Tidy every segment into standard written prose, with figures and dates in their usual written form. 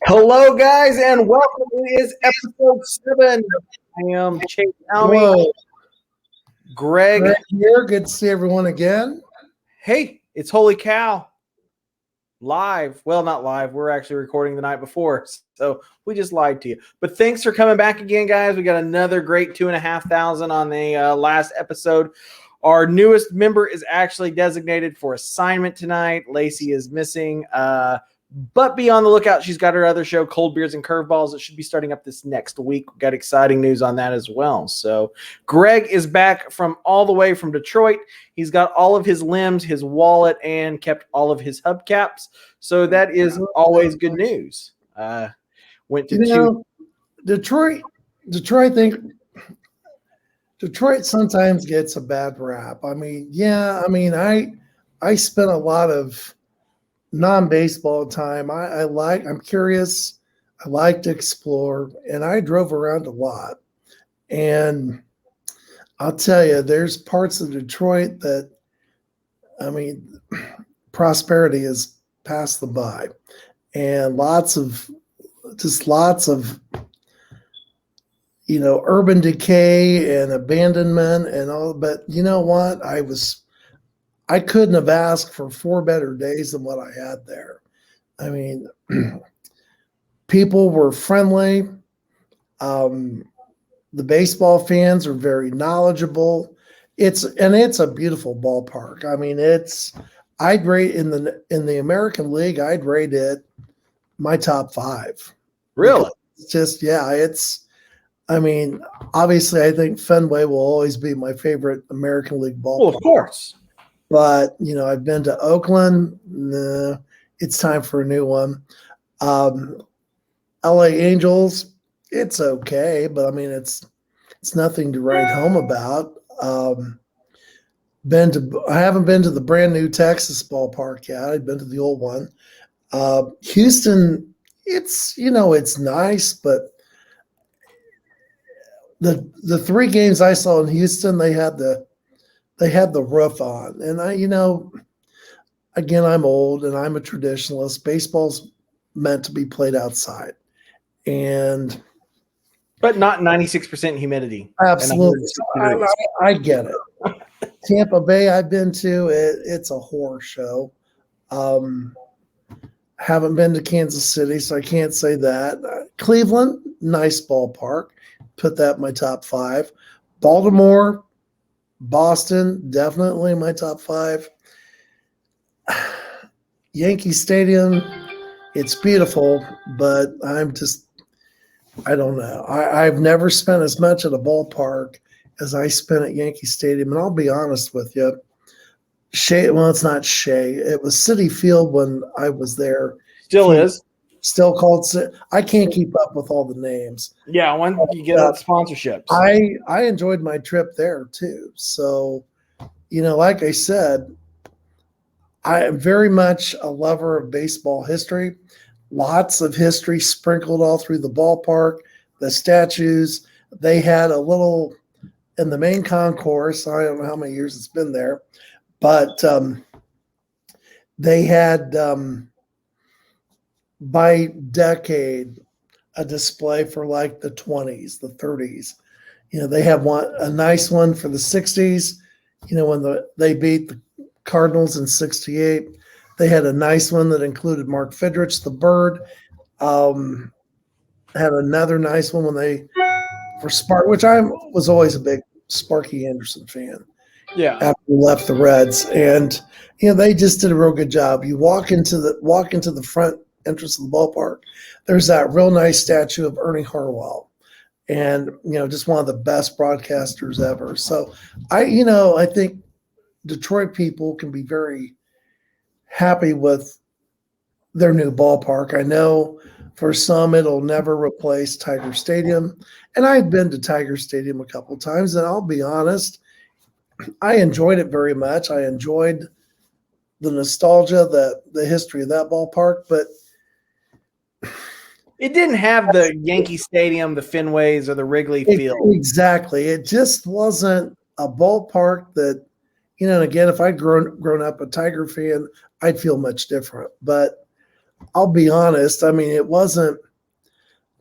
Hello, guys, and welcome. It is episode 7. I am Chase Almy. Hello, Greg. Greg here. Good to see everyone again. Hey, it's Holy Cow. Live. Well, not live. We're actually recording the night before, so we just lied to you. But thanks for coming back again, guys. We got another great 2,500 on the last episode. Our newest member is actually designated for assignment tonight. Lacey is missing. But be on the lookout. She's got her other show, Cold Beers and Curveballs. It should be starting up this next week. We've got exciting news on that as well. So Greg is back from all the way from Detroit. He's got all of his limbs, his wallet, and kept all of his hubcaps. So that is always good news. Went to Detroit sometimes gets a bad rap. I spent a lot of non-baseball time. I'm curious. I like to explore, and I drove around a lot. And I'll tell you, there's parts of Detroit that, prosperity is passed them by, and lots of urban decay and abandonment and all. But you know what? I couldn't have asked for 4 better days than what I had there. I mean, people were friendly. The baseball fans are very knowledgeable. It's a beautiful ballpark. I mean, I'd rate in the American League, I'd rate it my top 5. Really? It's just, obviously I think Fenway will always be my favorite American League ballpark. Well, of course. But, I've been to Oakland. It's time for a new one. LA Angels, it's okay, but it's nothing to write home about. I haven't been to the brand new Texas ballpark yet. I've been to the old one. Houston, it's nice, but the 3 games I saw in Houston, they had the roof on. And again, I'm old and I'm a traditionalist. Baseball's meant to be played outside. But not 96% humidity. Absolutely. I get it. Tampa Bay, I've been to. It's a horror show. Haven't been to Kansas City, so I can't say that. Cleveland, nice ballpark. Put that in my top 5. Baltimore, Boston, definitely in my top 5. Yankee Stadium, it's beautiful, but I don't know. I've never spent as much at a ballpark as I spent at Yankee Stadium. And I'll be honest with you, it's not Shea. It was Citi Field when I was there. Still is. Still called. I can't keep up with all the names. Yeah, when you get sponsorships. I enjoyed my trip there too. So, like I said, I am very much a lover of baseball history. Lots of history sprinkled all through the ballpark. The statues, they had a little in the main concourse. I don't know how many years it's been there, but they had by decade a display for like the 20s, the 30s. They have a nice one for the 60s. When they beat the Cardinals in 68. They had a nice one that included Mark Fidrich, the Bird. Had another nice one for Spark, which I was always a big Sparky Anderson fan. Yeah. After we left the Reds, and they just did a real good job. You walk into the front entrance of the ballpark. There's that real nice statue of Ernie Harwell, and just one of the best broadcasters ever. So I think Detroit people can be very happy with their new ballpark. I know for some it'll never replace Tiger Stadium, and I've been to Tiger Stadium a couple times, and I'll be honest, I enjoyed it very much. I enjoyed the nostalgia, the history of that ballpark, but it didn't have the Yankee Stadium, the Fenways, or the Wrigley Field. Exactly. It just wasn't a ballpark that, and again, if I'd grown up a Tiger fan, I'd feel much different. But I'll be honest. I mean, it wasn't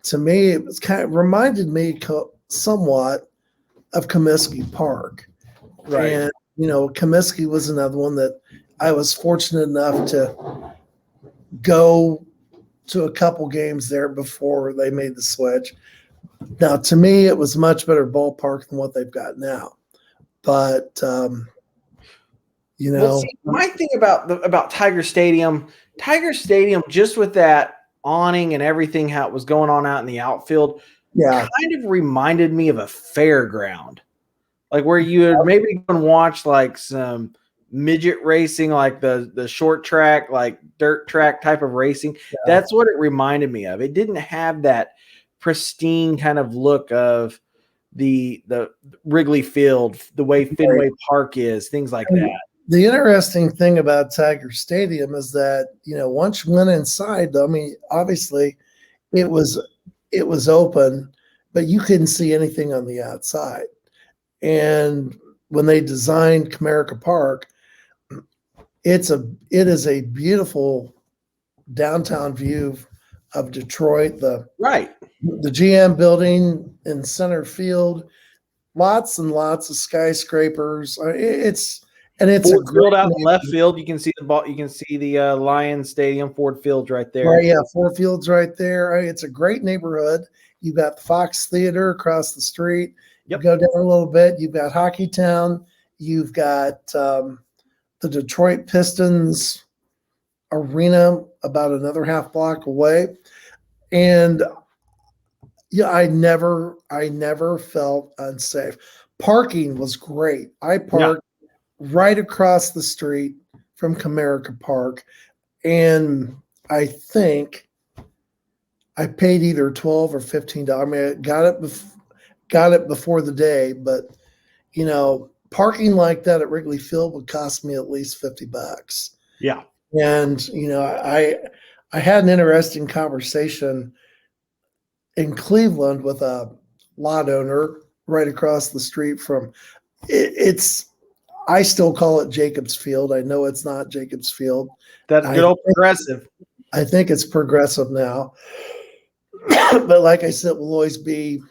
to me. It was kind of reminded me somewhat of Comiskey Park, and Comiskey was another one that I was fortunate enough to go to a couple games there before they made the switch. Now, to me, it was much better ballpark than what they've got now. But Well, see, my thing about Tiger Stadium, just with that awning and everything, how it was going on out in the outfield, kind of reminded me of a fairground, like where you would maybe go and watch like some midget racing, like the short track, like dirt track type of racing. Yeah. That's what it reminded me of. It didn't have that pristine kind of look of the Wrigley Field, the way Fenway Park is, things like that. The interesting thing about Tiger Stadium is that, once you went inside, I mean, obviously it was open, but you couldn't see anything on the outside. And when they designed Comerica Park, it is a beautiful downtown view of Detroit, the GM building in center field, lots and lots of skyscrapers. It's Ford a field out in left field. You can see the ball. You can see the Lions Stadium, Ford Field's right there. Right, yeah, Ford Field's right there. It's a great neighborhood. You've got the Fox Theater across the street. Yep. You go down a little bit. You've got Hockey Town. You've got the Detroit Pistons arena about another half block away. And yeah, I never felt unsafe. Parking was great. I parked right across the street from Comerica Park, and I think I paid either $12 or $15. I mean, I got it before the day, but parking like that at Wrigley Field would cost me at least $50. Yeah, and I had an interesting conversation in Cleveland with a lot owner right across the street from it's. I still call it Jacobs Field. I know it's not Jacobs Field. That's good old Progressive. I think it's Progressive now. But like I said, will always be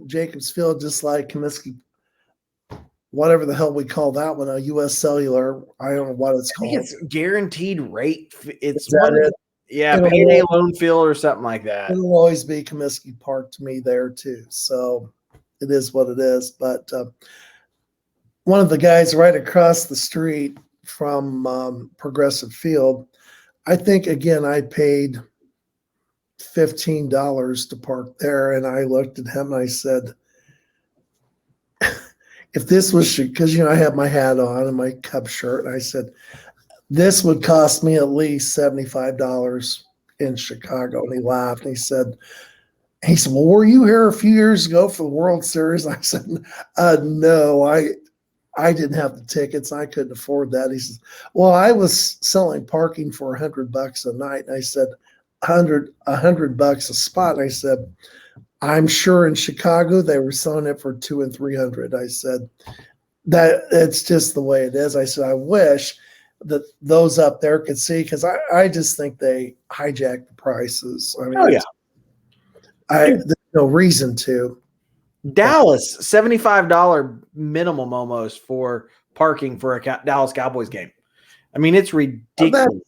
Jacobs Field, just like Comiskey, whatever the hell we call that one, a U.S. Cellular. I don't know what it's called. It's guaranteed rate. It's payday loan field or something like that. It'll always be Comiskey Park to me there too. So it is what it is. But one of the guys right across the street from Progressive Field, I think, again, I paid $15 to park there. And I looked at him and I said, if this was, because, I have my hat on and my Cub shirt, and I said, this would cost me at least $75 in Chicago. And he laughed and he said, well, were you here a few years ago for the World Series? I said, no, I didn't have the tickets. I couldn't afford that. He says, well, I was selling parking for $100 a night. And I said, $100 a spot. And I said, I'm sure in Chicago they were selling it for $200 and $300. I said, that it's just the way it is. I said, I wish that those up there could see, because I just think they hijack the prices. I mean, there's no reason to. Dallas, $75 minimum almost for parking for a Dallas Cowboys game. I mean, it's ridiculous.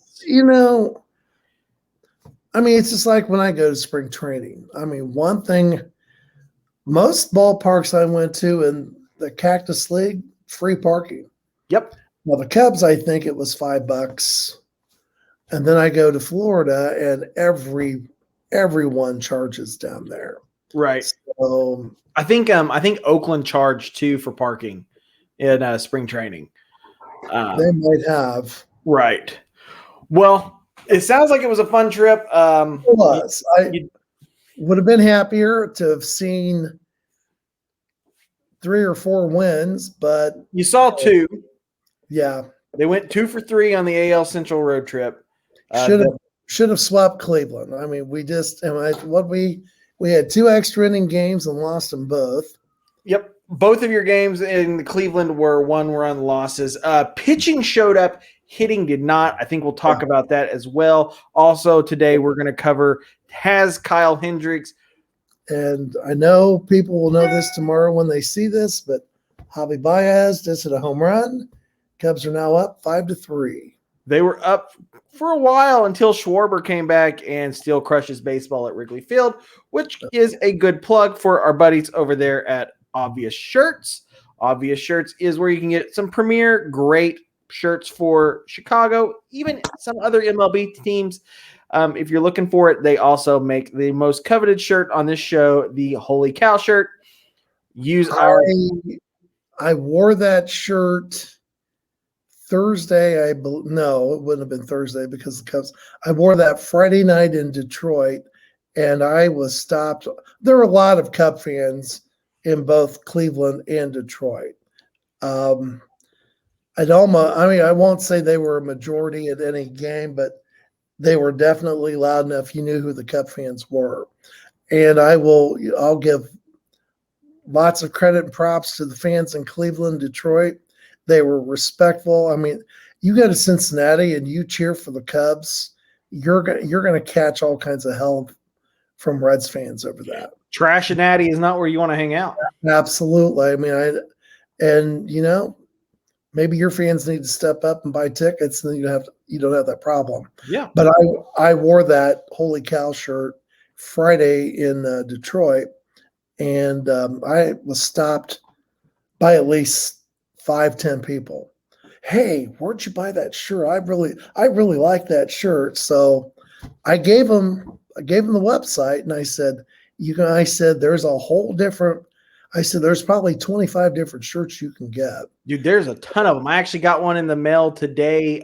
It's just like when I go to spring training. I mean, one thing, most ballparks I went to in the Cactus League, free parking. Yep. Well, the Cubs, I think it was $5. And then I go to Florida and everyone charges down there. Right. So I think Oakland charged too for parking in spring training. They might have. Right. Well, it sounds like it was a fun trip. It was. I would have been happier to have seen 3 or 4 wins, but you saw 2. Yeah. They went 2 for 3 on the AL Central road trip. Should have swept Cleveland. I mean, we had 2 extra inning games and lost them both. Yep. Both of your games in Cleveland were 1-run losses. Pitching showed up Hitting did not. I think we'll talk about that as well. Also, today we're going to cover, has Kyle Hendricks. And I know people will know this tomorrow when they see this, but Javi Baez just hit a home run. Cubs are now up 5-3. They were up for a while until Schwarber came back and still crushes baseball at Wrigley Field, which is a good plug for our buddies over there at Obvious Shirts. Obvious Shirts is where you can get some premier great shirts for Chicago, even some other MLB teams. If you're looking for it, they also make the most coveted shirt on this show, the Holy Cow shirt. I wore that shirt Thursday. No, it wouldn't have been Thursday because the Cubs. I wore that Friday night in Detroit, and I was stopped. There were a lot of Cub fans in both Cleveland and Detroit. I won't say they were a majority at any game, but they were definitely loud enough. You knew who the Cub fans were. And I'll give lots of credit and props to the fans in Cleveland, Detroit. They were respectful. I mean, you go to Cincinnati and you cheer for the Cubs, you're going to catch all kinds of hell from Reds fans over that. Trashinati is not where you want to hang out. Absolutely. I mean, maybe your fans need to step up and buy tickets, and then you don't have that problem. Yeah. But I wore that Holy Cow shirt Friday in Detroit, and I was stopped by at least 5-10 people. Hey, where'd you buy that shirt? I really like that shirt. So I gave them the website, and I said, there's a whole different. I said, there's probably 25 different shirts you can get. Dude, there's a ton of them. I actually got one in the mail today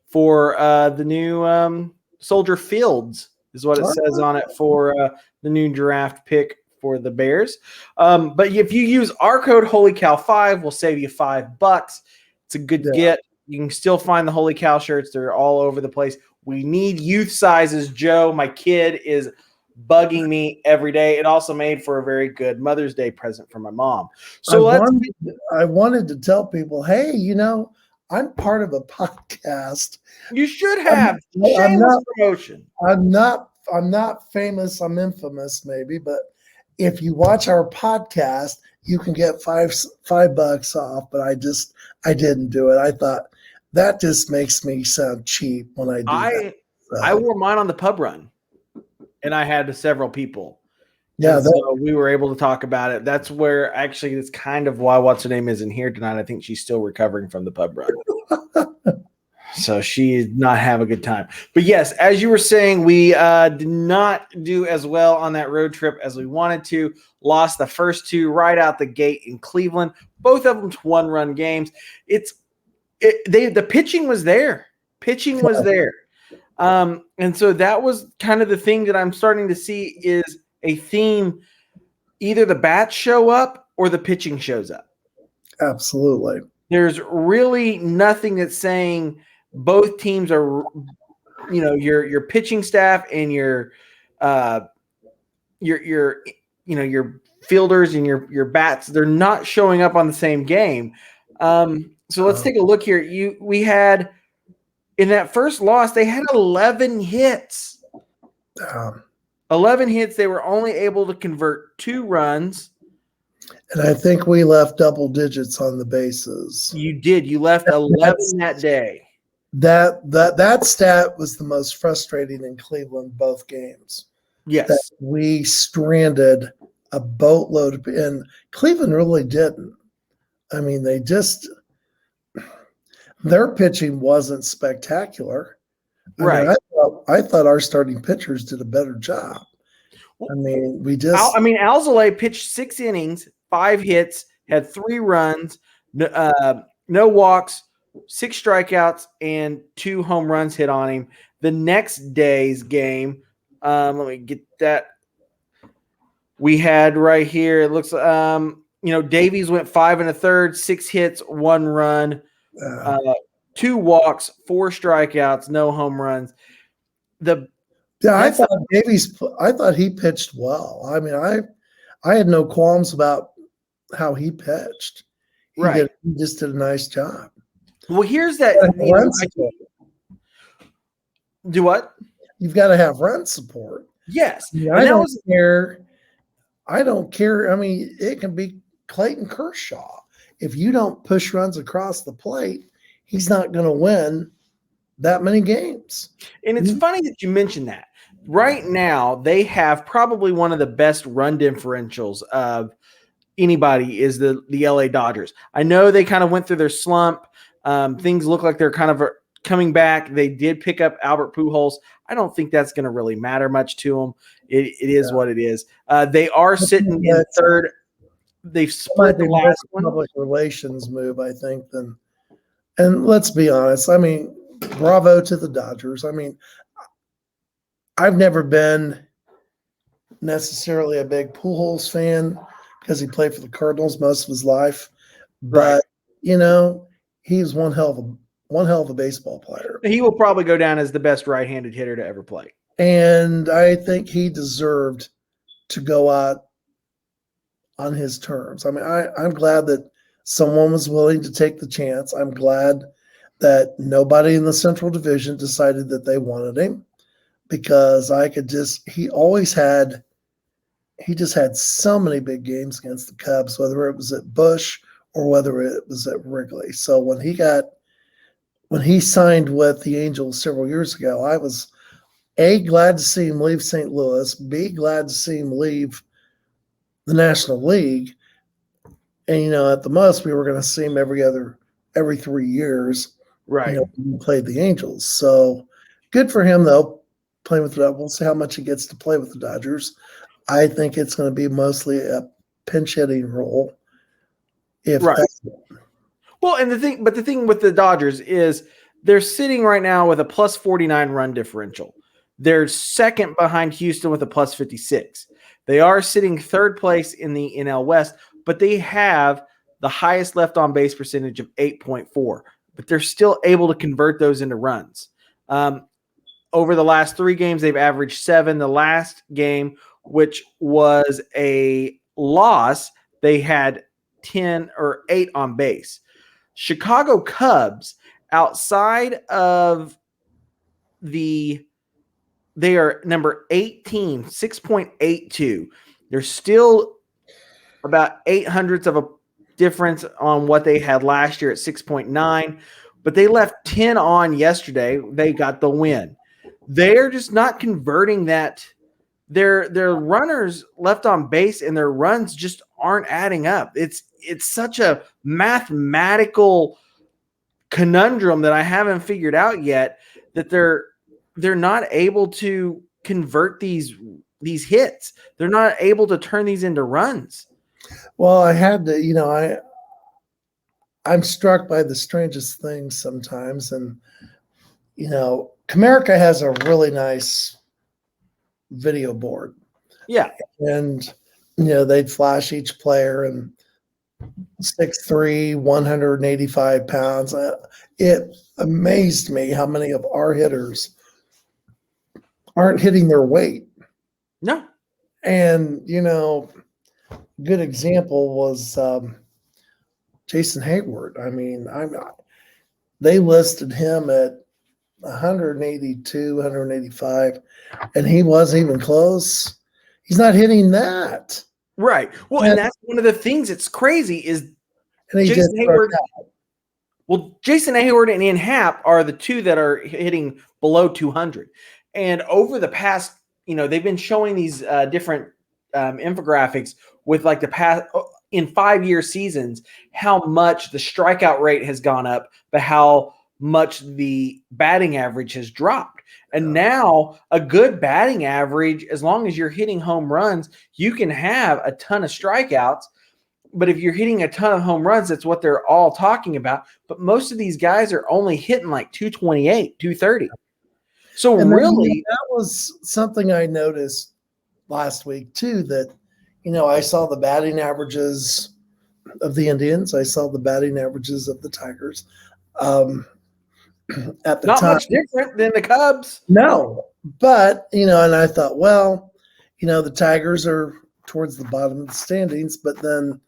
for the new Soldier Fields is what it says on it for the new draft pick for the Bears. But if you use our code HolyCow5, we'll save you $5. It's a good get. You can still find the Holy Cow shirts. They're all over the place. We need youth sizes, Joe. My kid is bugging me every day. It also made for a very good Mother's Day present for my mom. So I wanted to tell people, hey, I'm part of a podcast. You should have shameless promotion. I'm not famous. I'm infamous, maybe, but if you watch our podcast, you can get $5 off. But I didn't do it. I thought that just makes me sound cheap when I do that. So. I wore mine on the pub run, and I had several people. Yeah, so we were able to talk about it. That's where actually it's kind of why what's her name isn't here tonight. I think she's still recovering from the pub run. So she did not have a good time. But yes, as you were saying, we did not do as well on that road trip as we wanted to. Lost the first two right out the gate in Cleveland. Both of them 1-run games. The pitching was there. Pitching was there. And so that was kind of the thing that I'm starting to see is a theme. Either the bats show up or the pitching shows up. Absolutely. There's really nothing that's saying both teams are, your pitching staff and your fielders and your bats, they're not showing up on the same game. So let's take a look here. We had in that first loss, they had 11 hits. 11 hits. They were only able to convert 2 runs. And I think we left double digits on the bases. You did. You left 11 that day. That stat was the most frustrating in Cleveland both games. Yes. That we stranded a boatload, and Cleveland really didn't. I mean, their pitching wasn't spectacular. Right. I thought our starting pitchers did a better job. I mean, Alzolay pitched 6 innings, 5 hits, had 3 runs, no walks, 6 strikeouts, and 2 home runs hit on him. The next day's game, let me get that. We had right here, it looks, Davies went 5 1/3, 6 hits, 1 run, 2 walks, 4 strikeouts, no home runs. I thought he pitched well. I mean, I had no qualms about how he pitched. He just did a nice job. Well, here's that. Run support. Do what? You've got to have run support. Yes. I don't care. I don't care. I mean, it can be Clayton Kershaw. If you don't push runs across the plate, he's not going to win that many games. And it's funny that you mentioned that. Right now, they have probably one of the best run differentials of anybody is the LA Dodgers. I know they kind of went through their slump. Things look like they're kind of coming back. They did pick up Albert Pujols. I don't think that's going to really matter much to them. It is what it is. They are sitting in third. They've split the last one. Public relations move, I think. And let's be honest. I mean, bravo to the Dodgers. I mean, I've never been necessarily a big Pujols fan because he played for the Cardinals most of his life. But he's one hell of a baseball player. He will probably go down as the best right-handed hitter to ever play. And I think he deserved to go out on his terms. I mean, I'm glad that someone was willing to take the chance. I'm glad that nobody in the Central Division decided that they wanted him, because he just had so many big games against the Cubs, whether it was at Busch or whether it was at Wrigley. So when he signed with the Angels several years ago, I was A, glad to see him leave St. Louis, B, glad to see him leave the National League. And, at the most, we were going to see him every 3 years. Right. When he played the Angels. So good for him, though, playing with the Dodgers. We'll see how much he gets to play with the Dodgers. I think it's going to be mostly a pinch hitting role. Well, and the thing with the Dodgers is they're sitting right now with a plus 49 run differential. They're second behind Houston with a plus 56. They are sitting third place in the NL West, but they have the highest left on base percentage of 8.4. But they're still able to convert those into runs. Over the last 3 games, they've averaged 7. The last game, which was a loss, they had 10 or 8 on base. Chicago Cubs, outside of they are number 18, 6.82. They're still about 0.08 of a difference on what they had last year at 6.9, but they left 10 on yesterday. They got the win. They're just not converting that. Their runners left on base and their runs just aren't adding up. It's such a mathematical conundrum that I haven't figured out yet, that they're not able to convert these hits. They're not able to turn these into runs. Well, I had to, I'm struck by the strangest things sometimes. And, Comerica has a really nice video board. Yeah. And, they'd flash each player and 6'3", 185 pounds. It amazed me how many of our hitters aren't hitting their weight. No. And, good example was Jason Hayward. I mean, they listed him at 182, 185, and he wasn't even close. He's not hitting that. Right. Well, and that's one of the things that's crazy is Jason Hayward. Well, Jason Hayward and Ian Happ are the two that are hitting below 200. And over the past, they've been showing these different infographics with like the past in 5-year seasons, how much the strikeout rate has gone up, but how much the batting average has dropped. And now a good batting average, as long as you're hitting home runs, you can have a ton of strikeouts. But if you're hitting a ton of home runs, that's what they're all talking about. But most of these guys are only hitting like 228, 230. So really, that was something I noticed last week too, that, I saw the batting averages of the Indians. I saw the batting averages of the Tigers. At the not time, much different than the Cubs. No, but, and I thought, well, the Tigers are towards the bottom of the standings, but then,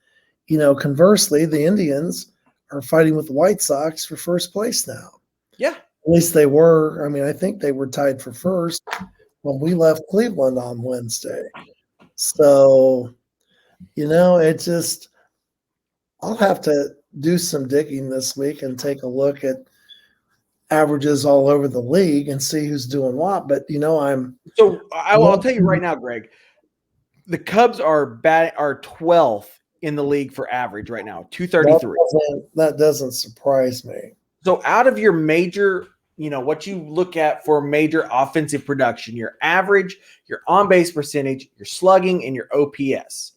conversely, the Indians are fighting with the White Sox for first place now. Yeah. At least they were. I mean, I think they were tied for first when we left Cleveland on Wednesday. So, it just, I'll have to do some digging this week and take a look at averages all over the league and see who's doing what. But, So I'll tell you right now, Greg, the Cubs are 12th in the league for average right now, 233. That doesn't surprise me. So out of your major, what you look at for major offensive production, your average, your on-base percentage, your slugging, and your OPS.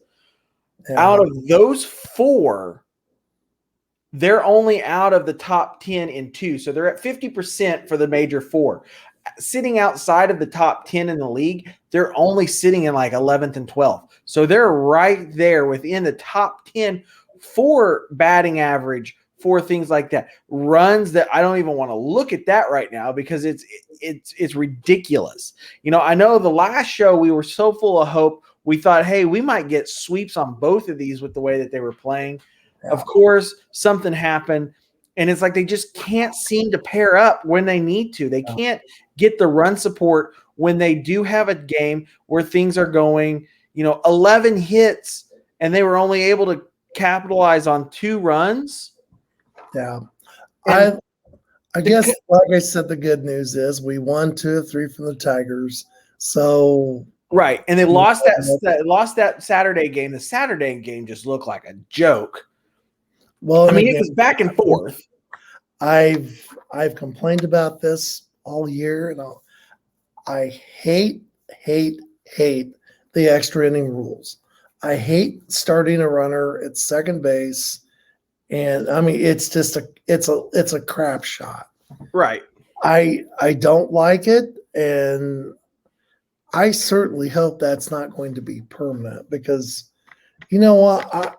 Yeah. Out of those four, they're only out of the top 10 in two. So they're at 50% for the major four. Sitting outside of the top 10 in the league, they're only sitting in like 11th and 12th. So they're right there within the top 10 for batting average, for things like that. Runs that I don't even want to look at that right now because it's ridiculous. I know the last show we were so full of hope. We thought, hey, we might get sweeps on both of these with the way that they were playing. Yeah. Of course, something happened. And it's like they just can't seem to pair up when they need to. They can't get the run support when they do have a game where things are going, 11 hits, and they were only able to capitalize on 2 runs. Yeah. I guess, like I said, the good news is we won 2 of 3 from the Tigers. So right. And they lost that Saturday game. The Saturday game just looked like a joke. Well, it was back and forth. I've complained about this all year, and I hate the extra inning rules. I hate starting a runner at second base, and it's just it's a crap shot. Right. I don't like it, and I certainly hope that's not going to be permanent because, you know what,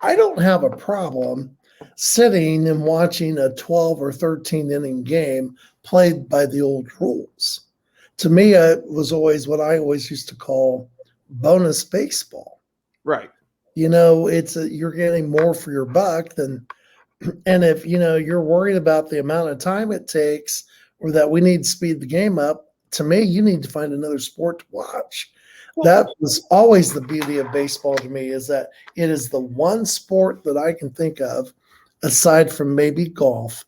I don't have a problem sitting and watching a 12 or 13 inning game played by the old rules. To me, it was always what I always used to call bonus baseball. Right. You're getting more for your buck and if, you're worried about the amount of time it takes or that we need to speed the game up, to me, you need to find another sport to watch. That was always the beauty of baseball to me, is that it is the one sport that I can think of, aside from maybe golf,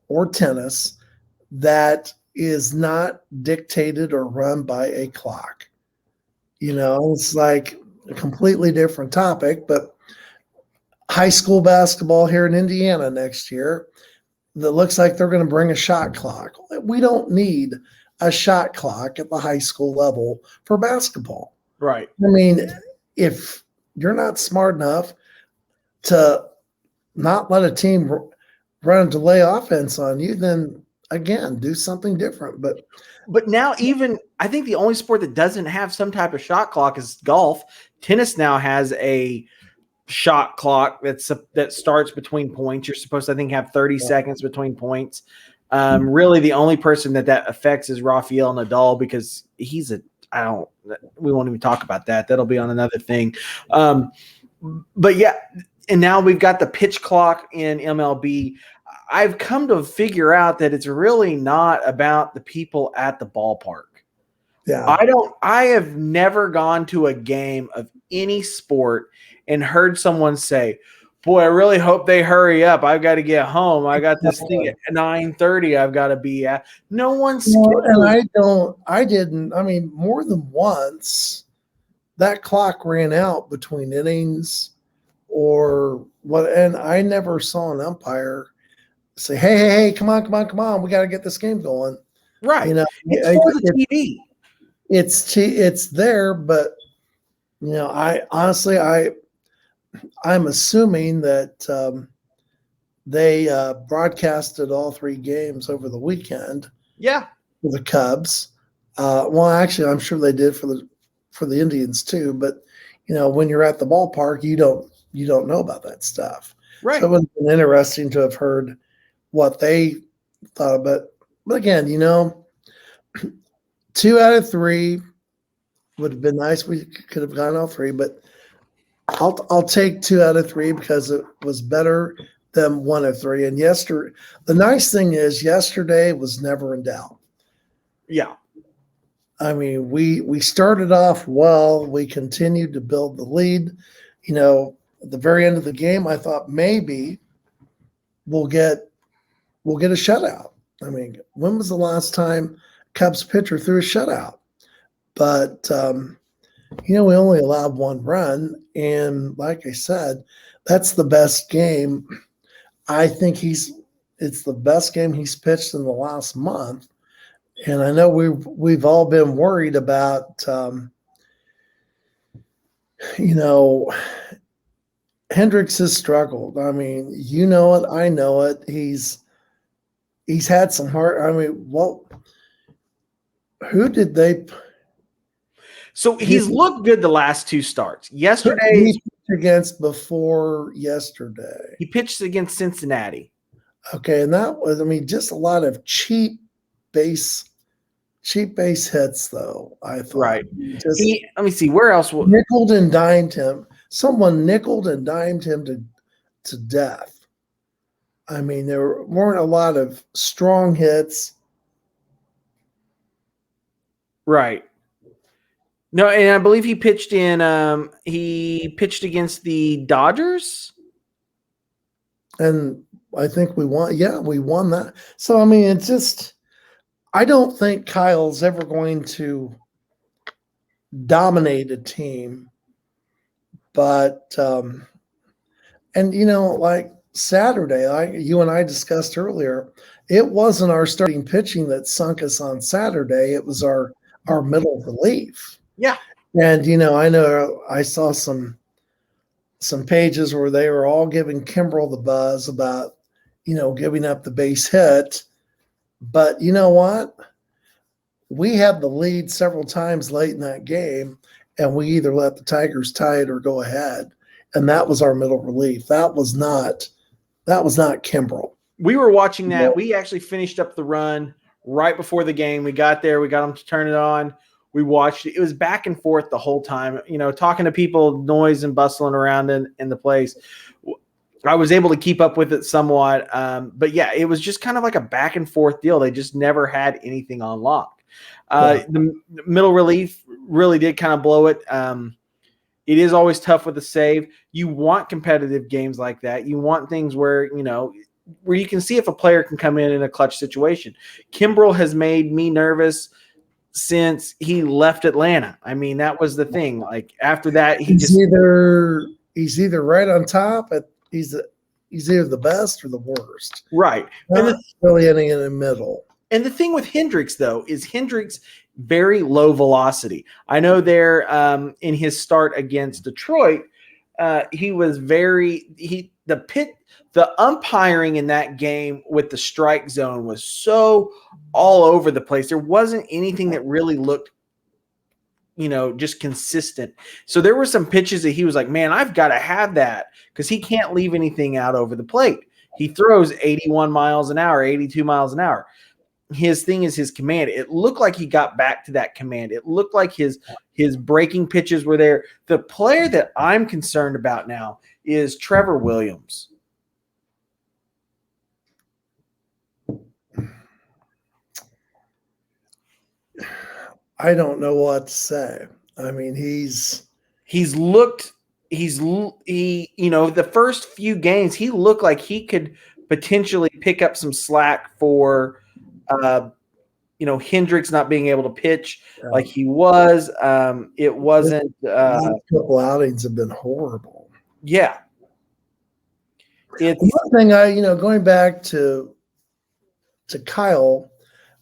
or tennis, that is not dictated or run by a clock. It's like a completely different topic, but high school basketball here in Indiana next year, that looks like they're going to bring a shot clock. We don't need a shot clock at the high school level for basketball. Right. If you're not smart enough to not let a team run a delay offense on you, then again, do something different. But now I think the only sport that doesn't have some type of shot clock is golf. Tennis now has a shot clock that starts between points. You're supposed to, I think, have 30 seconds between points. Really, the only person that affects is Rafael Nadal because we won't even talk about that. That'll be on another thing. But yeah, and now we've got the pitch clock in MLB. I've come to figure out that it's really not about the people at the ballpark. Yeah. I have never gone to a game of any sport and heard someone say, boy, I really hope they hurry up. I've got to get home. I got this thing at 9:30 I've got to be at. No one's and I didn't more than once that clock ran out between innings or what, and I never saw an umpire say, hey, come on, we got to get this game going. Right. It's for the TV. It's there, but I honestly I'm assuming that they broadcasted all 3 games over the weekend. Yeah, for the Cubs. Well, actually, I'm sure they did for the Indians too. But when you're at the ballpark, you don't know about that stuff. Right. So it would have been interesting to have heard what they thought of it. But again, 2 out of 3 would have been nice. We could have gone all 3, but I'll take 2 out of 3 because it was better than 1 of 3. And the nice thing is yesterday was never in doubt. Yeah. I mean, we started off well. We continued to build the lead. You know, at the very end of the game, I thought maybe we'll get a shutout. I mean, when was the last time Cubs pitcher threw a shutout? But we only allowed 1 run, and like I said, that's the best game. I think it's the best game he's pitched in the last month. And I know we've all been worried about, Hendricks has struggled. I mean, you know it, I know it. He's had some hard. I mean, who did they? So he's looked good the last 2 starts. Yesterday he pitched against before yesterday. he pitched against Cincinnati. Okay, and that was, I mean, just a lot of cheap base hits, though. I thought. Right. Let me see where else. Nickeled and dimed him. Someone nickeled and dimed him to death. I mean, there weren't a lot of strong hits. Right. No, and I believe he pitched against the Dodgers. And I think we won. Yeah, we won that. So, I mean, it's just, I don't think Kyle's ever going to dominate a team. But, like Saturday, like you and I discussed earlier, it wasn't our starting pitching that sunk us on Saturday. It was our middle relief. Yeah. And, I know I saw some pages where they were all giving Kimbrel the buzz about, giving up the base hit. But you know what? We had the lead several times late in that game, and we either let the Tigers tie it or go ahead. And that was our middle relief. That was not Kimbrel. We were watching that. Yeah. We actually finished up the run right before the game. We got there. We got them to turn it on. We watched it. It was back and forth the whole time, talking to people, noise and bustling around in the place. I was able to keep up with it somewhat. But yeah, it was just kind of like a back and forth deal. They just never had anything on lock. The middle relief really did kind of blow it. It is always tough with a save. You want competitive games like that. You want things where you can see if a player can come in a clutch situation. Kimbrel has made me nervous since he left Atlanta. I mean, that was the thing. Like after that, he's either right on top. He's either the best or the worst. Right. Not really anything in the middle. And the thing with Hendricks, though, is Hendricks very low velocity. I know there in his start against Detroit, the umpiring in that game with the strike zone was so all over the place. There wasn't anything that really looked, just consistent. So there were some pitches that he was like, man, I've got to have that because he can't leave anything out over the plate. He throws 81 miles an hour, 82 miles an hour. His thing is his command. It looked like he got back to that command. It looked like his breaking pitches were there. The player that I'm concerned about now is Trevor Williams. I don't know what to say. I mean, the first few games, he looked like he could potentially pick up some slack for Hendricks not being able to pitch like he was. It wasn't. A couple outings have been horrible. Yeah. One thing going back to Kyle,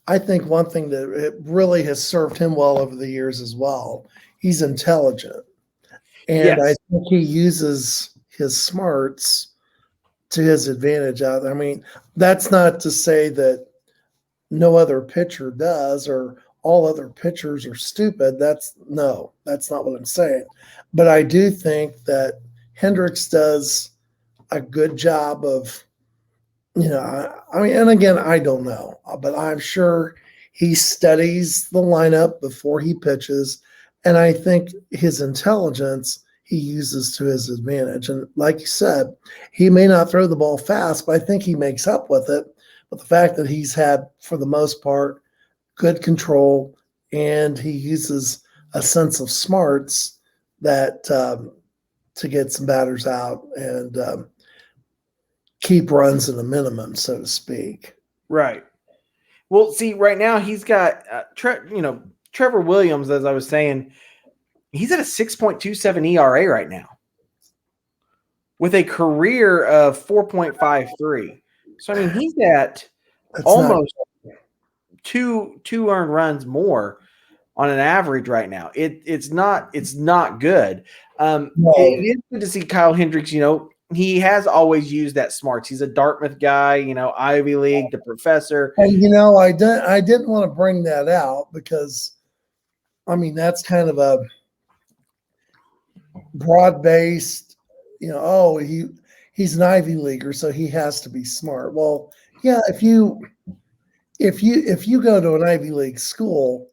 I think one thing that it really has served him well over the years as well. He's intelligent, and yes. I think he uses his smarts to his advantage out there. I mean, that's not to say that no other pitcher does or all other pitchers are stupid. That's not what I'm saying. But I do think that Hendricks does a good job of, and again, I don't know, but I'm sure he studies the lineup before he pitches. And I think his intelligence, he uses to his advantage. And like you said, he may not throw the ball fast, but I think he makes up with it. But the fact that he's had, for the most part, good control, and he uses a sense of smarts that to get some batters out and keep runs at a minimum, so to speak. Right. Well, see, right now he's got, Trevor Williams, as I was saying, he's at a 6.27 ERA right now with a career of 4.53. So, I mean, he's at almost two earned runs more on an average right now. It's not good. It is good to see Kyle Hendricks. He has always used that smarts. He's a Dartmouth guy, Ivy League, the professor. And I didn't want to bring that out because, I mean, that's kind of a broad-based, he's an Ivy Leaguer, so he has to be smart. Well, yeah, if you go to an Ivy League school,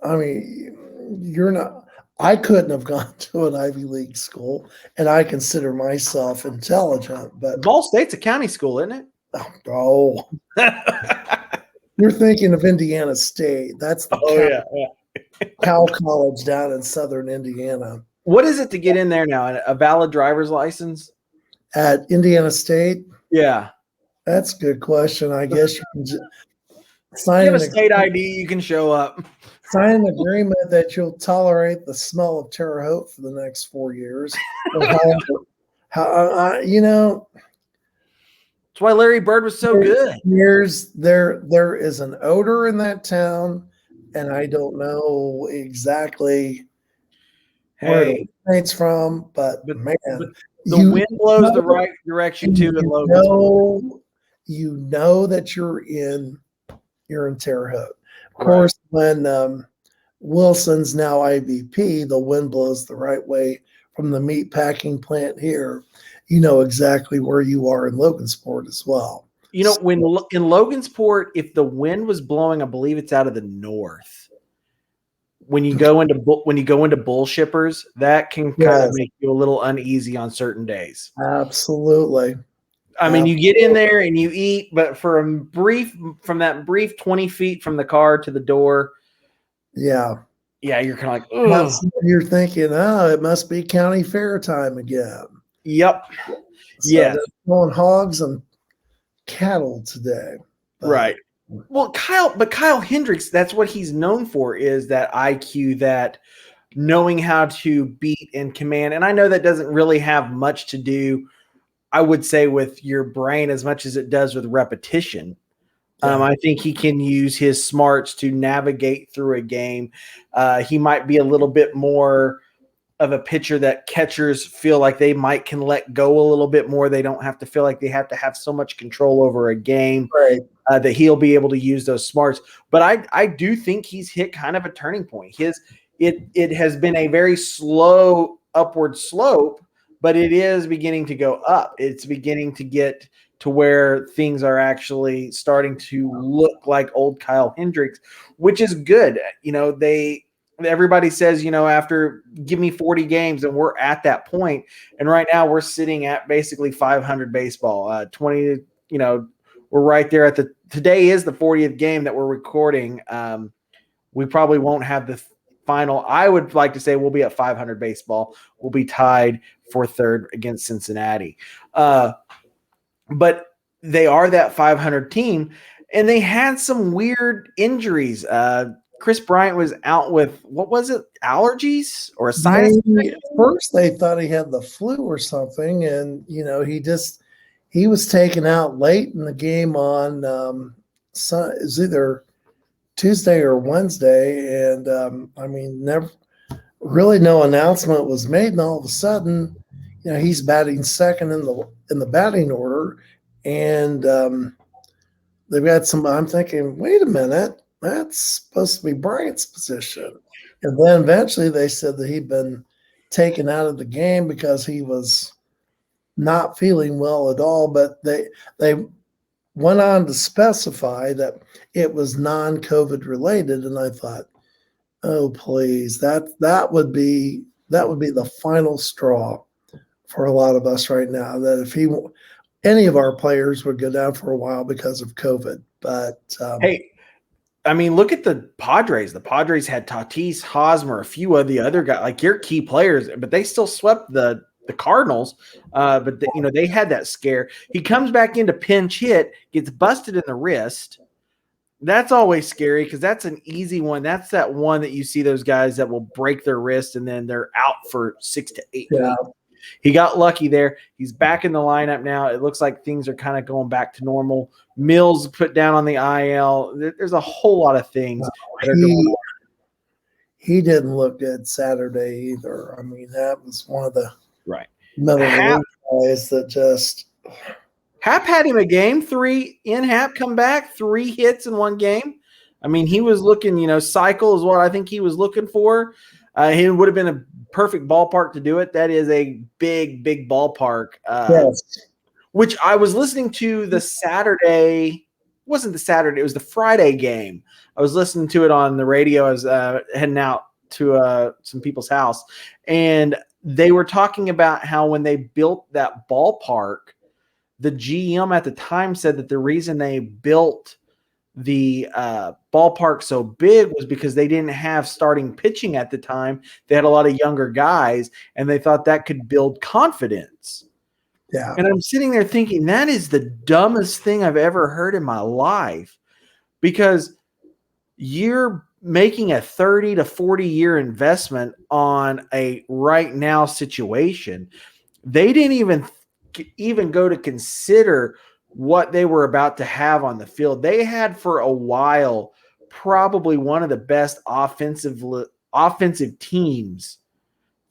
I mean, you're not. I couldn't have gone to an Ivy League school, and I consider myself intelligent. But Ball State's a county school, isn't it? Oh, you're thinking of Indiana State. That's the Cal College down in southern Indiana. What is it to get in there now? A valid driver's license at Indiana State? Yeah, that's a good question. I guess you can sign. You have a state ID. You can show up. Sign an agreement that you'll tolerate the smell of Terre Haute for the next 4 years. That's why Larry Bird was so good. There is an odor in that town, and I don't know exactly where it's from, but man, the wind blows the right direction too in Logan. You know that you're in Terre Haute. Of course, when Wilson's now IVP, the wind blows the right way from the meat packing plant here. You know exactly where you are in Logansport as well. When in Logansport, if the wind was blowing, I believe it's out of the north. When you go into bull shippers, that can kind of make you a little uneasy on certain days. Absolutely. I mean, you get in there and you eat, but from that brief 20 feet from the car to the door. Yeah, you're kind of like, ugh. You're thinking, it must be county fair time again. Yep. So going hogs and cattle today. Right. Well, Kyle Hendricks, that's what he's known for, is that IQ, that knowing how to beat and command. And I know that doesn't really have much to do, I would say, with your brain as much as it does with repetition. I think he can use his smarts to navigate through a game. He might be a little bit more of a pitcher that catchers feel like they can let go a little bit more. They don't have to feel like they have to have so much control over a game, right? That he'll be able to use those smarts. But I do think he's hit kind of a turning point. It has been a very slow upward slope, but it is beginning to go up. It's beginning to get to where things are actually starting to look like old Kyle Hendricks, which is good. Everybody says, after give me 40 games, and we're at that point. And right now we're sitting at basically 500 baseball, 20, we're right there at today is the 40th game that we're recording. We probably won't have the final. I would like to say we'll be at 500 baseball. We'll be tied for third against Cincinnati. But they are that 500 team, and they had some weird injuries. Chris Bryant was out with, what was it, allergies or a sinus? First, they thought he had the flu or something, and he was taken out late in the game on it was either Tuesday or Wednesday, and never really no announcement was made, and all of a sudden, he's batting second in the batting order, and they've got some. I'm thinking, wait a minute, that's supposed to be Bryant's position, and then eventually they said that he'd been taken out of the game because he was not feeling well at all. But they went on to specify that it was non-COVID related, and I thought, Oh, please. That would be the final straw for a lot of us right now. That if any of our players would go down for a while because of COVID. But Hey, I mean, look at the Padres. The Padres had Tatis, Hosmer, a few of the other guys, like your key players, but they still swept the Cardinals. But they had that scare. He comes back into pinch hit, gets busted in the wrist. That's always scary because that's an easy one. That's that one that you see those guys that will break their wrist and then they're out for 6 to 8 weeks. He got lucky there. He's back in the lineup now. It looks like things are kind of going back to normal. Mills put down on the IL. There's a whole lot of things that are going on. He didn't look good Saturday either. I mean, that was one of the middle guys that just – Hap had him a game 3 in Hap come back, 3 hits in one game. I mean, he was looking, cycle is what I think he was looking for. He would have been a perfect ballpark to do it. That is a big, big ballpark. Yes. Which I was listening to the Saturday. It wasn't the Saturday. It was the Friday game. I was listening to it on the radio. I was heading out to some people's house. And they were talking about how when they built that ballpark, the GM at the time said that the reason they built the ballpark so big was because they didn't have starting pitching at the time. They had a lot of younger guys, and they thought that could build confidence. Yeah. And I'm sitting there thinking that is the dumbest thing I've ever heard in my life, because you're making a 30 to 40 year investment on a right now situation. They didn't even go to consider what they were about to have on the field. They had for a while probably one of the best offensive teams.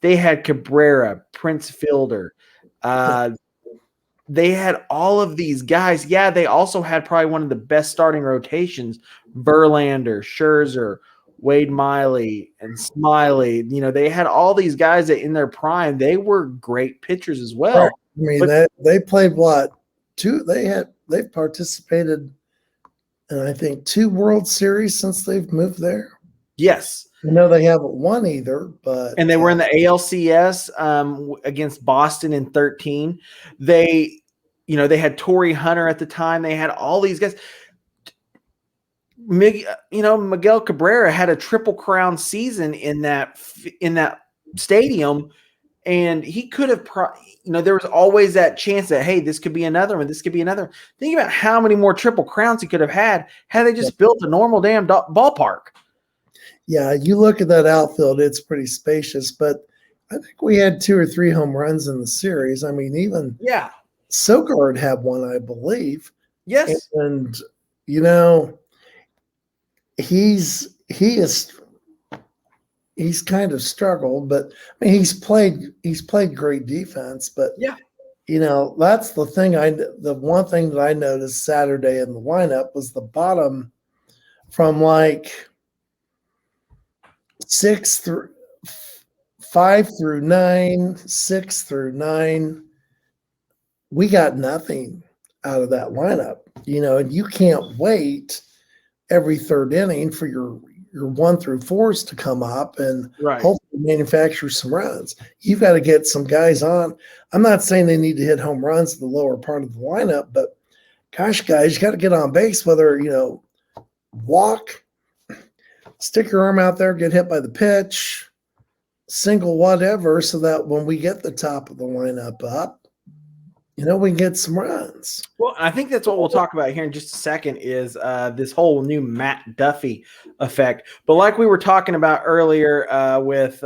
They had Cabrera, Prince Fielder. They had all of these guys. Yeah, they also had probably one of the best starting rotations: Verlander, Scherzer, Wade Miley, and Smiley. They had all these guys that in their prime, they were great pitchers as well. I mean, they played what? They've participated in, I think, 2 World Series since they've moved there. Yes. They haven't won either, and they were in the ALCS against Boston in 2013. They had Torrey Hunter at the time. They had all these guys. Miguel Cabrera had a Triple Crown season in that stadium, and he could have there was always that chance that, hey, this could be another one. This could be another. Think about how many more Triple Crowns he could have had they just built a normal damn ballpark. Yeah, you look at that outfield, it's pretty spacious, but I think we had 2 or 3 home runs in the series. I mean, even Sogard had one, I believe. Yes. And, he's kind of struggled, but I mean, he's played great defense, but that's the thing. The one thing that I noticed Saturday in the lineup was the bottom from like 5 through 9, 6 through 9. We got nothing out of that lineup, and you can't wait every 3rd inning for your 1 through 4s to come up and hopefully manufacture some runs. You've got to get some guys on. I'm not saying they need to hit home runs in the lower part of the lineup, but gosh, guys, you got to get on base, whether, walk, stick your arm out there, get hit by the pitch, single, whatever, so that when we get the top of the lineup up, we can get some runs. Well, I think that's what we'll talk about here in just a second is this whole new Matt Duffy effect. But like we were talking about earlier with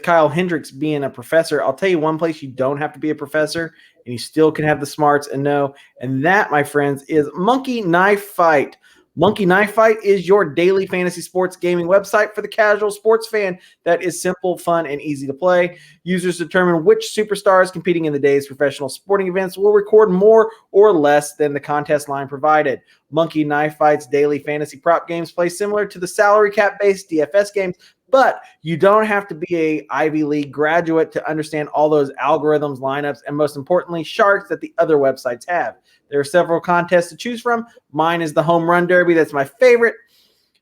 Kyle Hendricks being a professor, I'll tell you one place you don't have to be a professor and you still can have the smarts and know. And that, my friends, is Monkey Knife Fight. Monkey Knife Fight is your daily fantasy sports gaming website for the casual sports fan that is simple, fun, and easy to play. Users determine which superstars competing in the day's professional sporting events will record more or less than the contest line provided. Monkey Knife Fight's daily fantasy prop games play similar to the salary cap-based DFS games, but you don't have to be a Ivy League graduate to understand all those algorithms, lineups, and most importantly, sharks that the other websites have. There are several contests to choose from. Mine is the Home Run Derby. That's my favorite.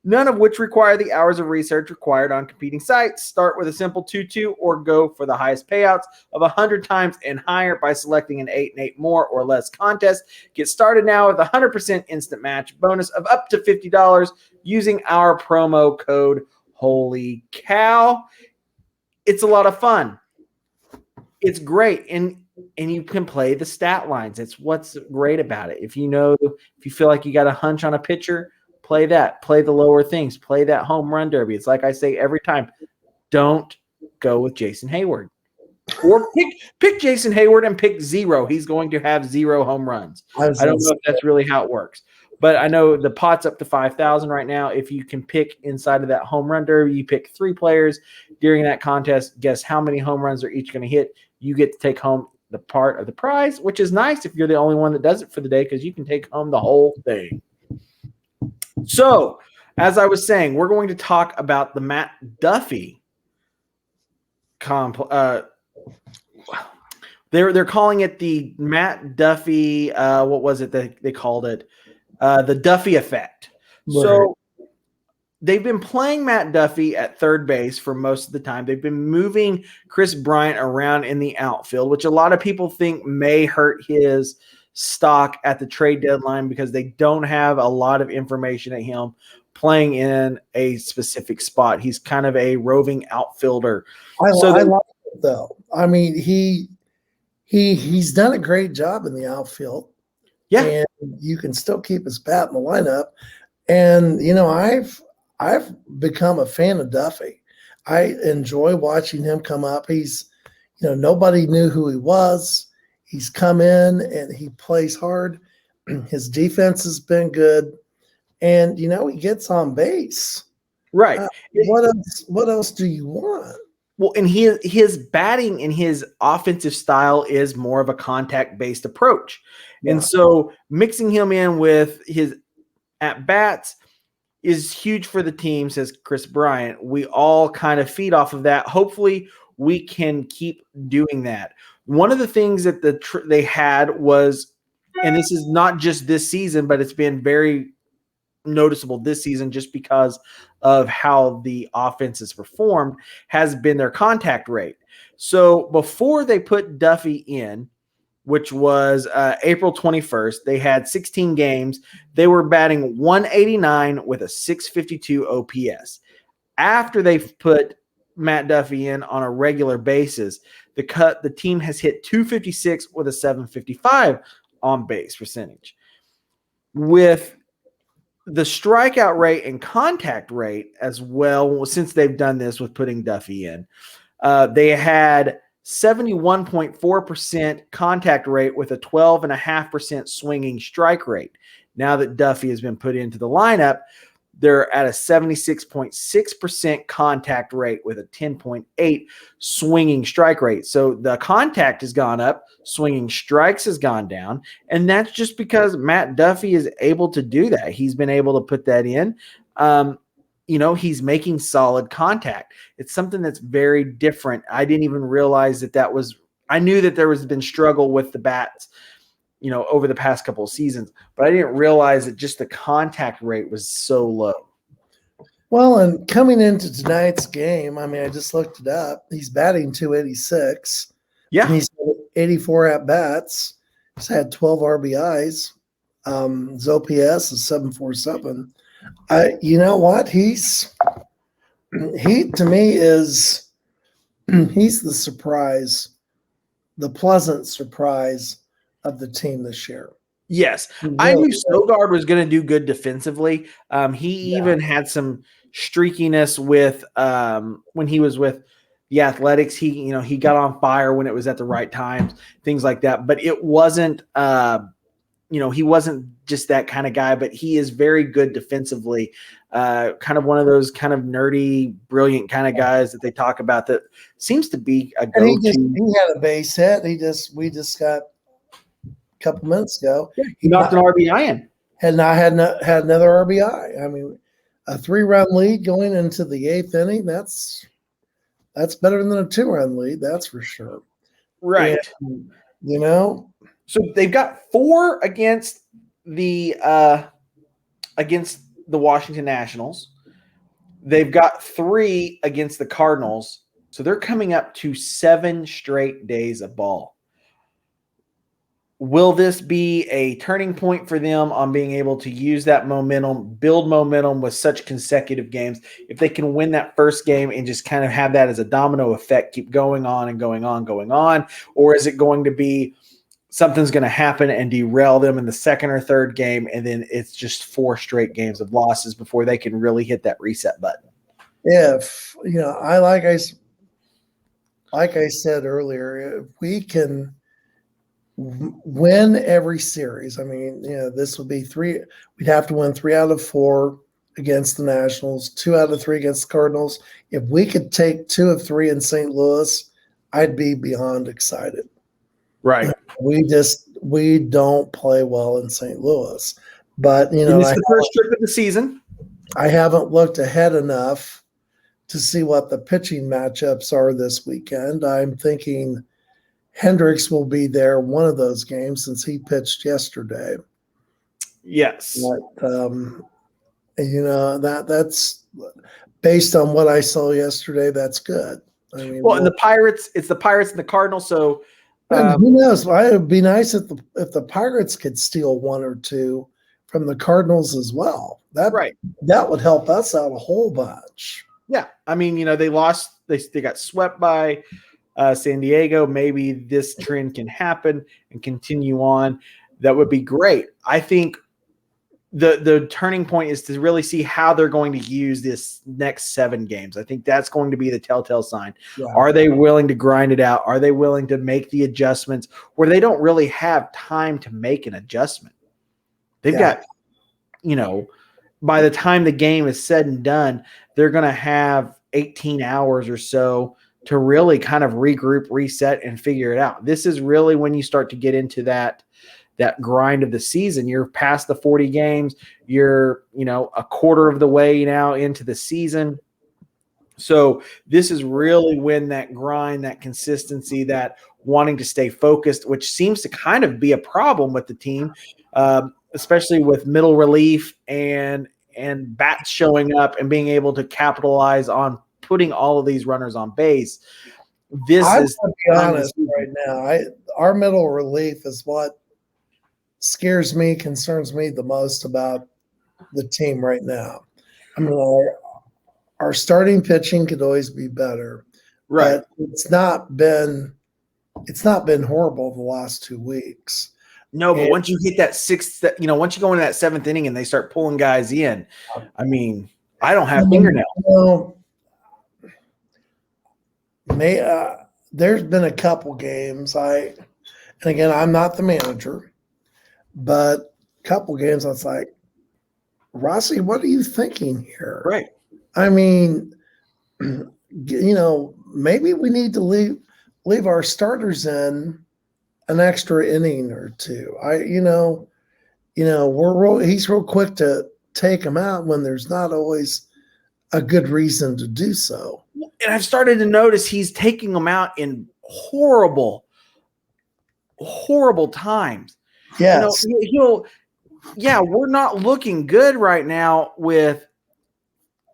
none of which require the hours of research required on competing sites. Start with a simple 2-2 or go for the highest payouts of 100 times and higher by selecting an 8 and 8 more or less contest. Get started now with a 100% instant match bonus of up to $50 using our promo code Holy Cow. It's a lot of fun. It's great. And you can play the stat lines. It's what's great about it. If you feel like you got a hunch on a pitcher, play that. Play the lower things. Play that home run derby. It's like I say every time, don't go with Jason Hayward. Or pick Jason Hayward and pick 0. He's going to have 0 home runs. I don't know if that's really how it works. But I know the pot's up to 5,000 right now. If you can pick inside of that home run derby, you pick 3 players during that contest. Guess how many home runs they're each going to hit. You get to take home the part of the prize, which is nice if you're the only one that does it for the day because you can take home the whole thing. So, as I was saying, we're going to talk about the Matt Duffy they're calling it the Matt Duffy. What was it that they called it? The Duffy effect. Right. So they've been playing Matt Duffy at third base for most of the time. They've been moving Chris Bryant around in the outfield, which a lot of people think may hurt his stock at the trade deadline because they don't have a lot of information at him playing in a specific spot. He's kind of a roving outfielder. I like it though. I mean, he's done a great job in the outfield. Yeah. And you can still keep his bat in the lineup. And, I've become a fan of Duffy. I enjoy watching him come up. He's, nobody knew who he was. He's come in and he plays hard. His defense has been good. And, he gets on base. Right. What else do you want? Well, and his batting and his offensive style is more of a contact-based approach. Yeah. And so mixing him in with his at-bats is huge for the team, says Chris Bryant. We all kind of feed off of that. Hopefully we can keep doing that. One of the things that they had was, and this is not just this season, but it's been very noticeable this season just because of how the offense has performed, has been their contact rate. So before they put Duffy in, which was April 21st, they had 16 games. They were batting 189 with a 652 OPS. After they've put Matt Duffy in on a regular basis, the team has hit 256 with a 755 on base percentage. With the strikeout rate and contact rate as well, since they've done this with putting Duffy in, they had 71.4% contact rate with a 12.5% swinging strike rate. Now that Duffy has been put into the lineup, they're at a 76.6% contact rate with a 10.8 swinging strike rate. So the contact has gone up, swinging strikes has gone down, and that's just because Matt Duffy is able to do that. He's been able to put that in. He's making solid contact. It's something that's very different. I didn't even realize that was – I knew that there was been struggle with the bats, over the past couple of seasons, but I didn't realize that just the contact rate was so low. Well, and coming into tonight's game, I mean, I just looked it up. He's batting 286. Yeah. And he's had 84 at-bats. He's had 12 RBIs. His OPS is 747. You know what? He to me is he's the surprise, the pleasant surprise of the team this year. Yes. Really, I knew Sogard was going to do good defensively. He even had some streakiness with when he was with the Athletics. He got on fire when it was at the right times, things like that. But it wasn't he wasn't just that kind of guy, but he is very good defensively. Kind of one of those kind of nerdy, brilliant kind of guys that they talk about that seems to be a go-to. He had a base hit. We just got a couple minutes ago. Yeah, he knocked an RBI in. Had another RBI. I mean, a 3-run lead going into the 8th inning, that's better than a 2-run lead, that's for sure. Right. And, so they've got 4 against the Washington Nationals. They've got 3 against the Cardinals, so they're coming up to 7 straight days of ball. Will this be a turning point for them on being able to use that momentum, build momentum with such consecutive games? If they can win that first game and just kind of have that as a domino effect, keep going on and going on, going on, or is it going to be something's going to happen and derail them in the second or third game, and then it's just 4 straight games of losses before they can really hit that reset button? If like I said earlier, if we can win every series, I mean, this would be 3. We'd have to win 3 out of 4 against the Nationals, 2 out of 3 against the Cardinals. If we could take 2 of 3 in St. Louis, I'd be beyond excited. Right. We don't play well in St. Louis, but it's the first trip of the season. I haven't looked ahead enough to see what the pitching matchups are this weekend. I'm thinking Hendricks will be there one of those games since he pitched yesterday. Yes. But, that's based on what I saw yesterday. That's good. I mean, and the Pirates, it's the Pirates and the Cardinals. So who knows? It would be nice if the Pirates could steal 1 or 2 from the Cardinals as well. That would help us out a whole bunch. Yeah, I mean, they lost. They got swept by San Diego. Maybe this trend can happen and continue on. That would be great. I think the turning point is to really see how they're going to use this next 7 games. I think that's going to be the telltale sign. Yeah. Are they willing to grind it out? Are they willing to make the adjustments where they don't really have time to make an adjustment? They've got, by the time the game is said and done, they're going to have 18 hours or so to really kind of regroup, reset, and figure it out. This is really when you start to get into that grind of the season. You're past the 40 games. You're, a quarter of the way now into the season. So this is really when that grind, that consistency, that wanting to stay focused, which seems to kind of be a problem with the team, especially with middle relief and bats showing up and being able to capitalize on putting all of these runners on base. I'm to be honest right now. Our middle relief is what scares me, concerns me the most about the team right now. I mean, our starting pitching could always be better, right? But it's not been horrible the last 2 weeks. No, but once you hit that 6th, once you go into that 7th inning and they start pulling guys in, I don't have fingernails. There's been a couple games. And again, I'm not the manager, but a couple games I was like, Rossi, what are you thinking here? Right. I mean, maybe we need to leave our starters in an extra inning or 2. He's real quick to take them out when there's not always a good reason to do so. And I've started to notice he's taking them out in horrible times. Yes. We're not looking good right now with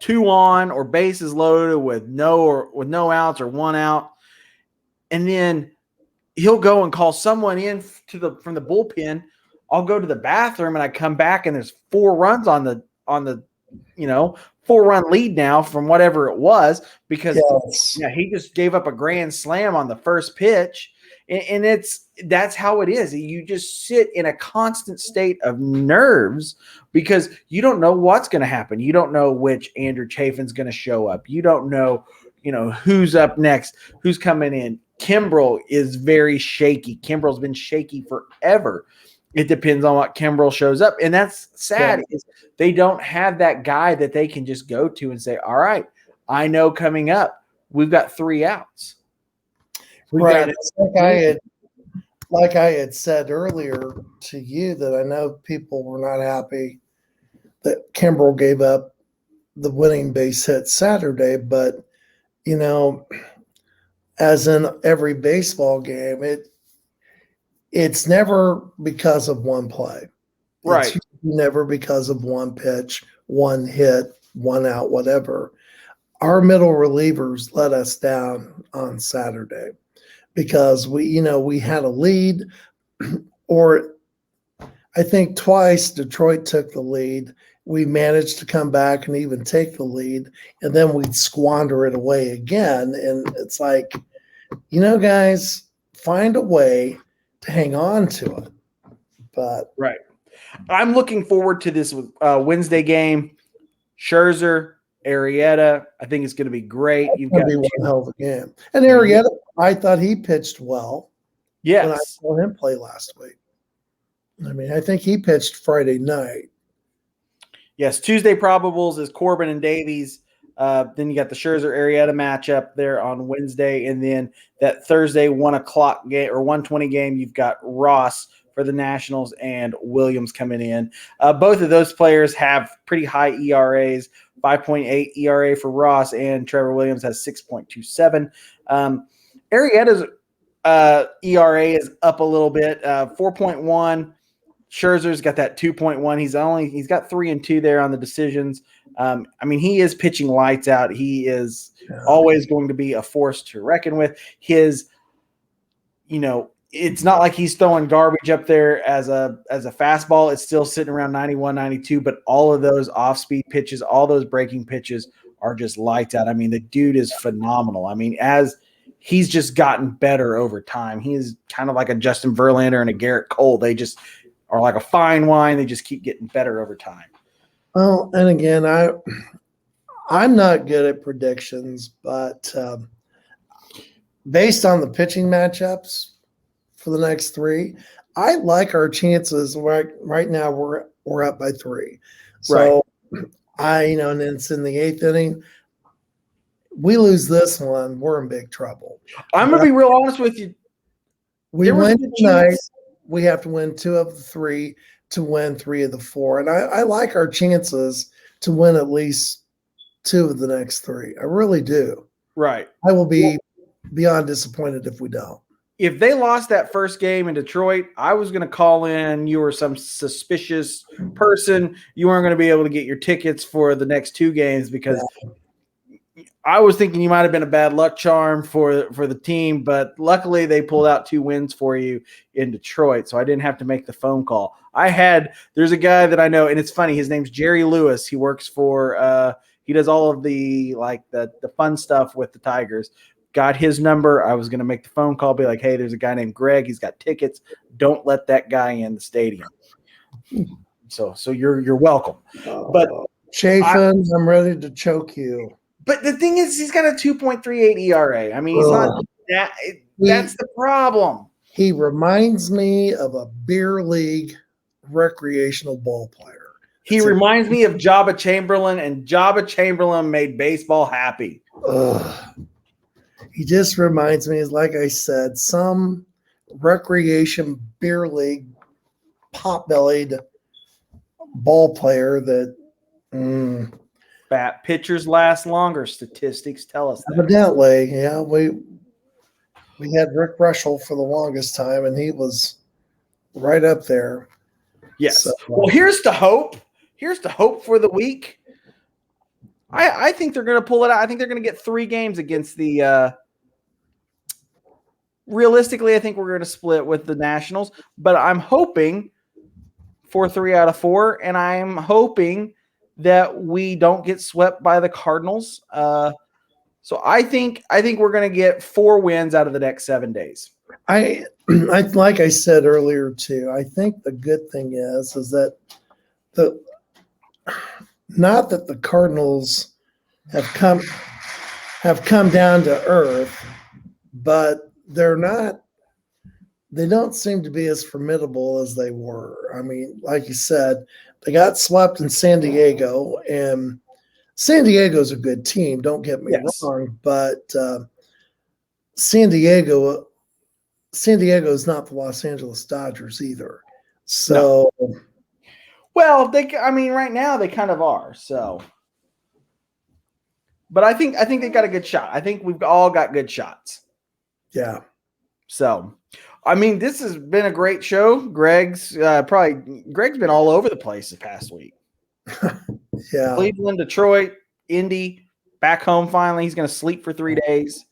2 on or bases loaded with no outs or 1 out. And then he'll go and call someone in from the bullpen. I'll go to the bathroom and I come back and there's 4 runs on the 4-run lead now from whatever it was, because he just gave up a grand slam on the first pitch. And that's how it is. You just sit in a constant state of nerves because you don't know what's going to happen. You don't know which Andrew Chafin's going to show up. You don't know, who's up next, who's coming in. Kimbrel is very shaky. Kimbrel's been shaky forever. It depends on what Kimbrel shows up. And that's sad. Yeah. Is they don't have that guy that they can just go to and say, all right, I know coming up, we've got 3 outs. Right. Like I had said earlier to you, that I know people were not happy that Kimbrel gave up the winning base hit Saturday, but as in every baseball game, it's never because of one play. Right. It's never because of one pitch, one hit, one out, whatever. Our middle relievers let us down on Saturday because we had a lead, or I think twice Detroit took the lead. We managed to come back and even take the lead, and then we'd squander it away again. And it's like, guys, find a way to hang on to it. But right. I'm looking forward to this Wednesday game. Scherzer, Arrieta. I think it's going to be great. You've got to be one hell of a game. And Arrieta, I thought he pitched well. Yes. When I saw him play last week. I mean, I think he pitched Friday night. Yes, Tuesday probables is Corbin and Davies. Then you got the Scherzer Arrieta matchup there on Wednesday, and then that Thursday 1 o'clock game or 1:20 game, you've got Ross for the Nationals and Williams coming in. Both of those players have pretty high ERAs, 5.8 ERA for Ross, and Trevor Williams has 6.27. Arrieta's ERA is up a little bit, 4.1. Scherzer's got that 2.1. He's got 3 and 2 there on the decisions. I mean, he is pitching lights out. He is always going to be a force to reckon with. His, it's not like he's throwing garbage up there as a fastball. It's still sitting around 91, 92, but all of those off-speed pitches, all those breaking pitches are just lights out. I mean, the dude is phenomenal. I mean, as he's just gotten better over time. He is kind of like a Justin Verlander and a Garrett Cole. They just are like a fine wine. They just keep getting better over time. Well, and again, I'm not good at predictions, but based on the pitching matchups for the next 3, I like our chances. Right now, we're up by 3. So and it's in the 8th inning. We lose this one, we're in big trouble. I'm going to be real honest with you. We win tonight. We have to win 2 of the 3 to win 3 of the 4. And I like our chances to win at least 2 of the next 3. I really do. Right. I will be beyond disappointed if we don't. If they lost that first game in Detroit, I was going to call in. You were some suspicious person. You weren't going to be able to get your tickets for the next 2 games because I was thinking you might have been a bad luck charm for the team, but luckily they pulled out 2 wins for you in Detroit, so I didn't have to make the phone call. There's a guy that I know, and it's funny. His name's Jerry Lewis. He works for he does all of the fun stuff with the Tigers. Got his number. I was going to make the phone call, be like, hey, there's a guy named Greg. He's got tickets. Don't let that guy in the stadium. So you're welcome. But Chafin, I'm ready to choke you. But the thing is, he's got a 2.38 ERA. I mean, he's not that. That's the problem. He reminds me of a beer league recreational ball player. He reminds me of Jabba Chamberlain, and Jabba Chamberlain made baseball happy. He just reminds me, like I said, some recreation beer league pot-bellied ball player that Bat pitchers last longer. Statistics tell us that. Evidently, yeah. We had Rick Russell for the longest time, and he was right up there. Yes. So, well, here's the hope. Here's the hope for the week. I think they're going to pull it out. I think they're going to get 3 games against the realistically, I think we're going to split with the Nationals, but I'm hoping for 3 out of 4, and I'm hoping that we don't get swept by the Cardinals. So I think we're going to get 4 wins out of the next 7 days. I like I said earlier too. I think the good thing is that not that the Cardinals have come down to earth, but they don't seem to be as formidable as they were. I mean, like you said, they got swept in San Diego, and San Diego's a good team, don't get me wrong, but San Diego is not the Los Angeles Dodgers either. So well, right now they kind of are. So but I think they got a good shot. I think we've all got good shots. Yeah. So I mean, this has been a great show. Greg's been all over the place the past week. Yeah. Cleveland, Detroit, Indy, back home finally. He's going to sleep for 3 days.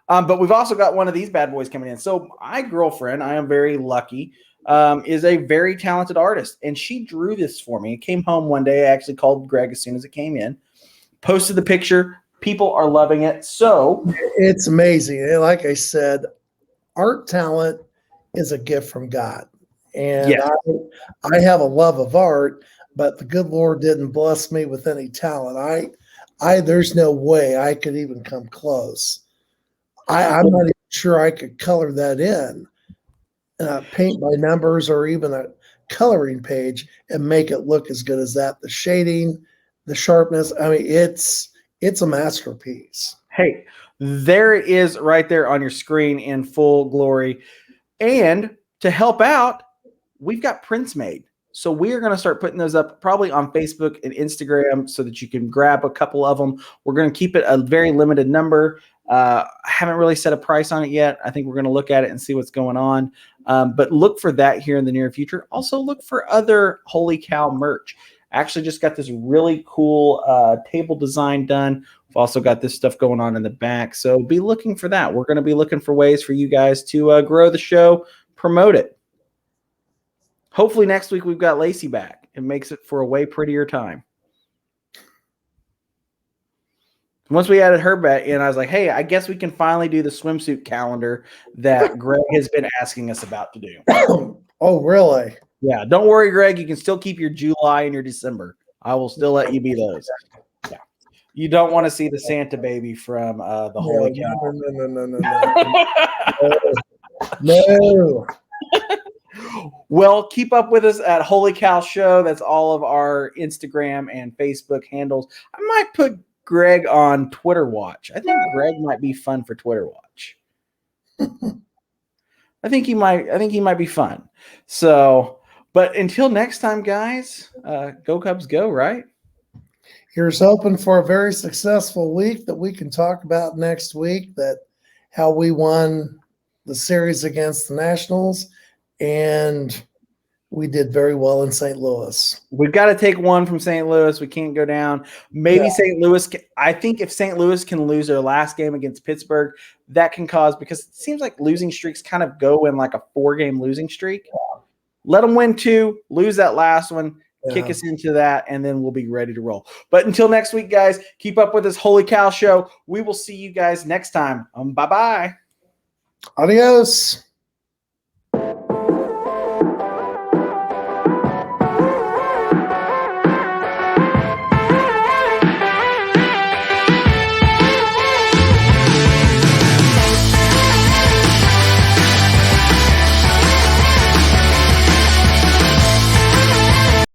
But we've also got one of these bad boys coming in. So my girlfriend, I am very lucky, is a very talented artist. And she drew this for me. It came home one day. I actually called Greg as soon as it came in, posted the picture. People are loving it. So it's amazing. And like I said, art talent is a gift from God. And yeah. I have a love of art, but the good Lord didn't bless me with any talent. There's no way I could even come close. I'm not even sure I could color that in, paint by numbers or even a coloring page and make it look as good as that. The shading, the sharpness, I mean, it's a masterpiece. Hey, there it is right there on your screen in full glory. And to help out, we've got prints made. So we are going to start putting those up probably on Facebook and Instagram so that you can grab a couple of them. We're going to keep it a very limited number. I haven't really set a price on it yet. I think we're going to look at it and see what's going on. But look for that here in the near future. Also look for other Holy Cow merch. Actually just got this really cool table design done. We've also got this stuff going on in the back. So be looking for that. We're going to be looking for ways for you guys to grow the show, promote it. Hopefully next week we've got Lacey back. It makes it for a way prettier time. Once we added her back in, I was like, hey, I guess we can finally do the swimsuit calendar that Greg has been asking us about to do. Oh, really? Yeah. Don't worry, Greg. You can still keep your July and your December. I will still let you be those. Yeah. You don't want to see the Santa baby from the Holy Cow. No. Well, keep up with us at Holy Cow Show. That's all of our Instagram and Facebook handles. I might put Greg on Twitter Watch. I think Greg might be fun for Twitter Watch. I think he might be fun. So, but until next time, guys, go Cubs go, right? Here's hoping for a very successful week that we can talk about next week, that how we won the series against the Nationals, and we did very well in St. Louis. We've got to take one from St. Louis. We can't go down. Maybe St. Louis. I think if St. Louis can lose their last game against Pittsburgh, that can cause, because it seems like losing streaks kind of go in like a 4-game losing streak. Let them win 2, lose that last one, kick us into that, and then we'll be ready to roll. But until next week, guys, keep up with this Holy Cow Show. We will see you guys next time. Bye-bye. Adios.